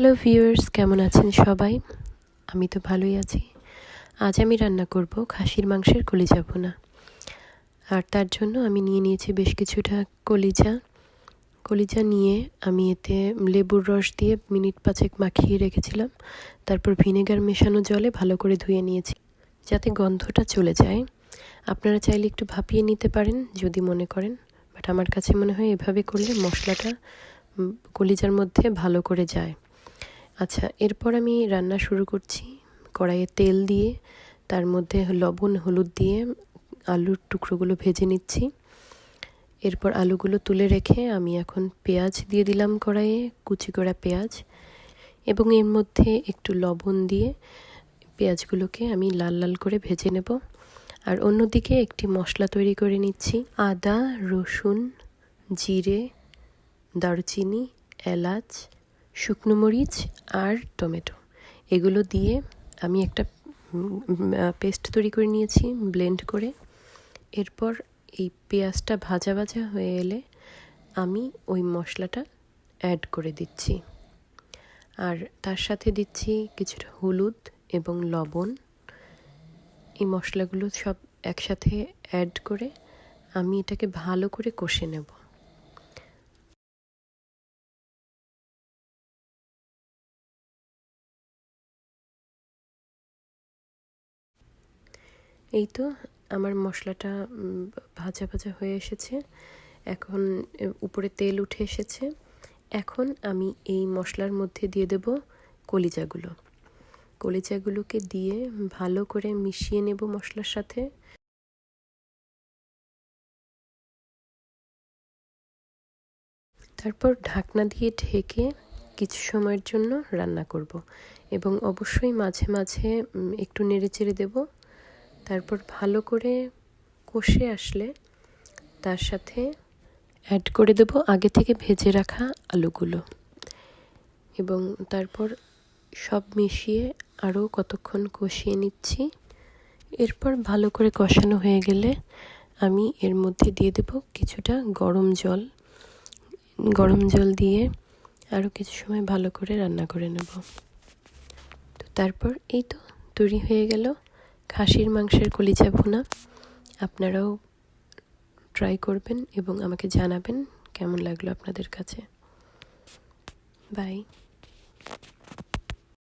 Hello viewers, কেমন আছেন সবাই? আমি তো ভালোই আছি। আজ আমি রান্না করব খাসির মাংসের কলিজা ভুনা। আর তার জন্য আমি নিয়েছি বেশ কিছুটা কলিজা নিয়ে আমি এতে লেবুর রস দিয়ে মিনিট 5 মাখিয়ে রেখেছিলাম। তারপর ভিনেগার মেশানো জলে ভালো করে ধুয়ে নিয়েছি যাতে গন্ধটা চলে যায়। আপনারা চাইলে একটু ভাপিয়ে নিতে পারেন যদি মনে করেন, বাট আমার কাছে মনে হয় এভাবে করলে মশলাটা কলিজার মধ্যে ভালো করে যায়। আচ্ছা, এরপর আমি রান্না শুরু করছি। কড়াইয়ে তেল দিয়ে তার মধ্যে লবণ হলুদ দিয়ে আলুর টুকরোগুলো ভেজে নিচ্ছি। এরপর আলুগুলো তুলে রেখে আমি এখন পেঁয়াজ দিয়ে দিলাম কড়াইয়ে, কুচি করা পেঁয়াজ, এবং এর মধ্যে একটু লবণ দিয়ে পেঁয়াজগুলোকে আমি লাল লাল করে ভেজে নেব। আর অন্যদিকে একটি মশলা তৈরি করে নিচ্ছি। আদা, রসুন, জিরে, দারুচিনি, এলাচ, শুকনো মরিচ আর টমেটো, এগুলো দিয়ে আমি একটা পেস্ট তৈরি করে নিয়েছি ব্লেন্ড করে। এরপর এই পেঁয়াজটা ভাজা ভাজা হয়ে এলে আমি ওই মশলাটা অ্যাড করে দিচ্ছি, আর তার সাথে দিচ্ছি কিছুটা হলুদ এবং লবণ। এই মশলাগুলো সব একসাথে অ্যাড করে আমি এটাকে ভালো করে কষে নেব। এই তো আমার মশলাটা ভাজা ভাজা হয়ে এসেছে, এখন উপরে তেল উঠে এসেছে। এখন আমি এই মশলার মধ্যে দিয়ে দেব কলিজাগুলোকে দিয়ে ভালো করে মিশিয়ে নেব মশলার সাথে। তারপর ঢাকনা দিয়ে ঢেকে কিছু সময়ের জন্য রান্না করব, এবং অবশ্যই মাঝে মাঝে একটু নেড়েচেড়ে দেব। তারপর ভালো করে কষে আসলে তার সাথে অ্যাড করে দেব আগে থেকে ভেজে রাখা আলুগুলো, এবং তারপর সব মিশিয়ে আরও কতক্ষণ কষিয়ে নিচ্ছি। এরপর ভালো করে কষানো হয়ে গেলে আমি এর মধ্যে দিয়ে দেব কিছুটা গরম জল দিয়ে আরও কিছু সময় ভালো করে রান্না করে নেব। তো তারপর এই তো তৈরি হয়ে গেল খাসির মাংসের কলিজা ভুনা। আপনারাও ট্রাই করবেন এবং আমাকে জানাবেন কেমন লাগলো আপনাদের কাছে। বাই।